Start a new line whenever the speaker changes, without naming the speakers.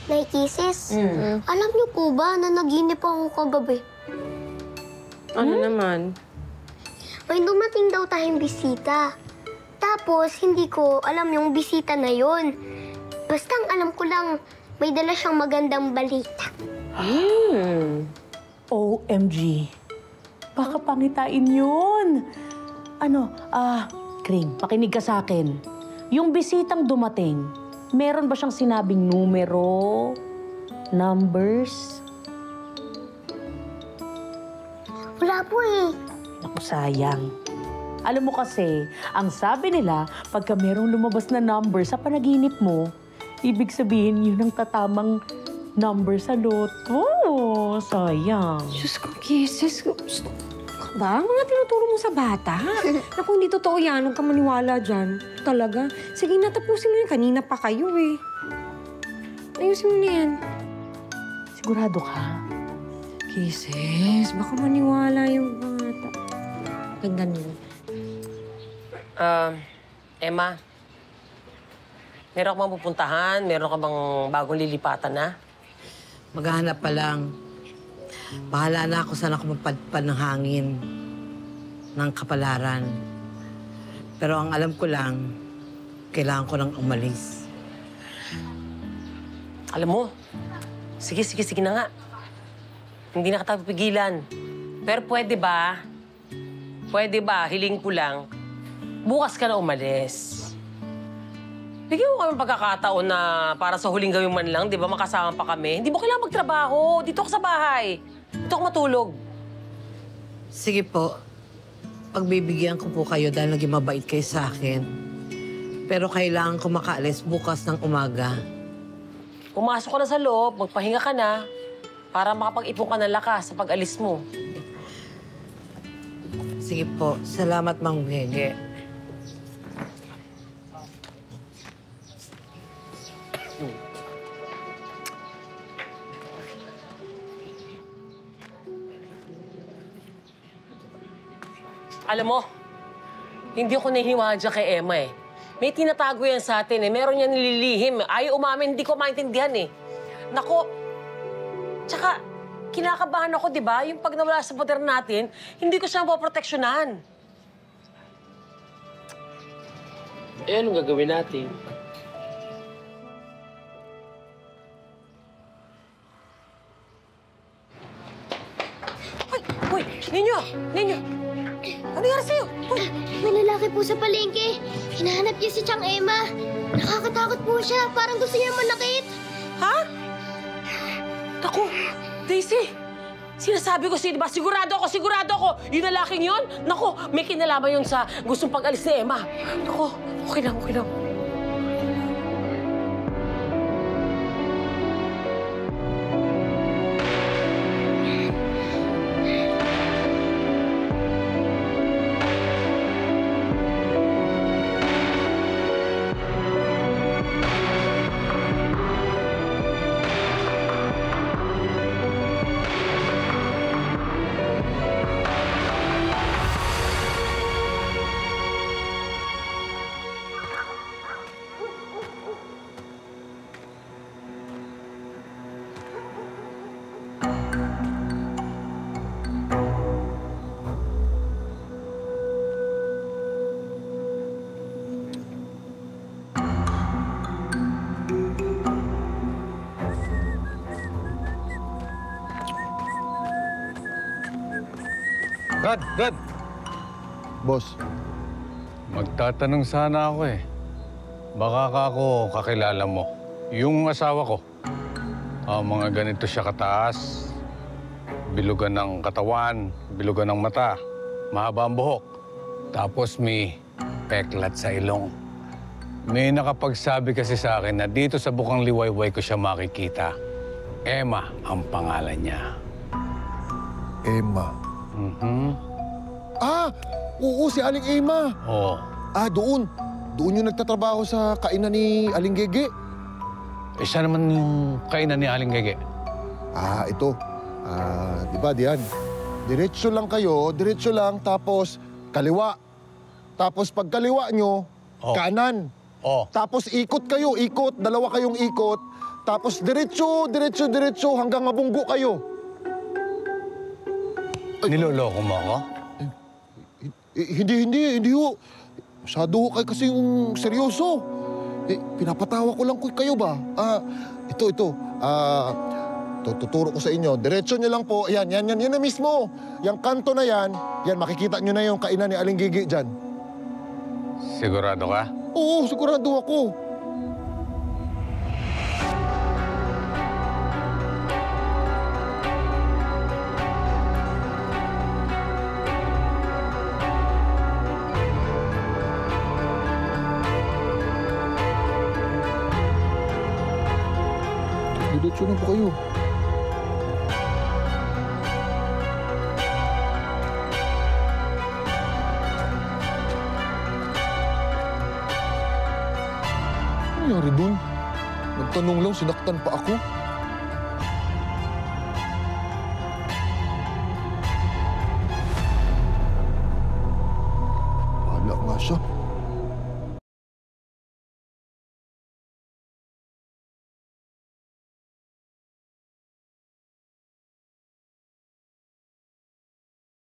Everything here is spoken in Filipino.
Nay Kisses, alam niyo po ba na naginip ako kagabi?
Ano naman?
May dumating daw tayong bisita. Tapos, hindi ko alam yung bisita na yon. Basta ang alam ko lang, may dala siyang magandang balita.
OMG. Baka pangitain yun. Kring, pakinig ka sa akin. Yung bisitang dumating, meron ba siyang sinabing numero, numbers?
Wala po eh.
Naku, sayang. Alam mo kasi, ang sabi nila, pagka merong lumabas na number sa panaginip mo, ibig sabihin yun ang tatamang number sa loto. Sayang.
Diyos ko, Kisses. Ba? Mga tinuturo mo sa bata? Naku, hindi totoo yan. Huwag ka maniwala dyan. Talaga. Sige, natapusin mo yan. Kanina pa kayo eh. Ayusin mo na yan.
Sigurado ka?
Kisses, baka maniwala yung bata. Ganda nila.
Emma, meron ka bang pupuntahan? Meron ka bang bagong lilipatan na?
Maghahanap pa lang. Bahala na ako saan ako mapadpad ng hangin, ng kapalaran. Pero ang alam ko lang, kailangan ko nang umalis.
Alam mo, sige na nga. Hindi na kita pipigilan. Pero pwede ba? Pwede ba, hiling ko lang, bukas ka na umalis. Bigyan mo kami pagkakataon na para sa huling gawin man lang, di ba, makasama pa kami. Hindi mo kailangan magtrabaho. Dito ka sa bahay. Dito ka matulog.
Sige po, pagbibigyan ko po kayo dahil naging mabait kayo sa akin. Pero kailangan ko makaalis bukas ng umaga.
Pumasok ka na sa loob, magpahinga ka na para makapag-ipon ka ng lakas sa pag-alis mo.
Sige po, salamat Mang Gege.
Alam mo, hindi ako nahihiwa dyan kay Emma eh. May tinatago yan sa atin eh. Meron yan nililihim. Ayaw umamin, hindi ko maintindihan eh. Nako, tsaka kinakabahan ako, di ba? Yung pag nawala sa poder natin, hindi ko siya mapoproteksyonan. Eh, anong gagawin natin? Ay! Uy! Ninyo! Ano nangyari sa'yo? Uy!
May lalaki po sa palengke. Hinahanap niya si Chang Emma. Nakakatakot po siya. Parang gusto niya manakit.
Ha? Naku, Daisy! Sinasabi ko sa'yo, diba? Sigurado ako! Yung lalaking yun? Naku, may kinalaman yun sa gustong pag-alis ni Emma. Naku, okay lang.
Brad!
Boss.
Magtatanong sana ako eh. Baka ako kakilala mo. Yung asawa ko, mga ganito siya kataas. Bilugan ng katawan, bilugan ng mata, mahaba ang buhok. Tapos may peklat sa ilong. May nakapagsabi kasi sa akin na dito sa Bukang Liwayway ko siya makikita. Emma ang pangalan niya.
Emma. Oo, si Aling Emma.
Oo.
Doon. Doon yung nagtatrabaho sa kainan ni Aling Gege.
Siya naman yung kainan ni Aling Gege.
Ito. Di ba, Diyan? Diretso lang, tapos kaliwa. Tapos pag kaliwa nyo, kanan. Tapos ikot kayo, dalawa kayong ikot. Tapos diretso hanggang mabunggo kayo.
Niloloko mo ako?
Hindi ho. Masyado ho kayo kasi yung seryoso. Pinapatawa ko lang kayo ba? Ito. Tuturo ko sa inyo. Diretso nyo lang po. Yan na mismo. Yung kanto na yan, makikita nyo na yung kainan ni Aling Gigi dyan.
Sigurado ka?
Oo, sigurado ako. Diretso na po kayo. Ano nangyari dun? Nagtanong lang, sinaktan pa ako.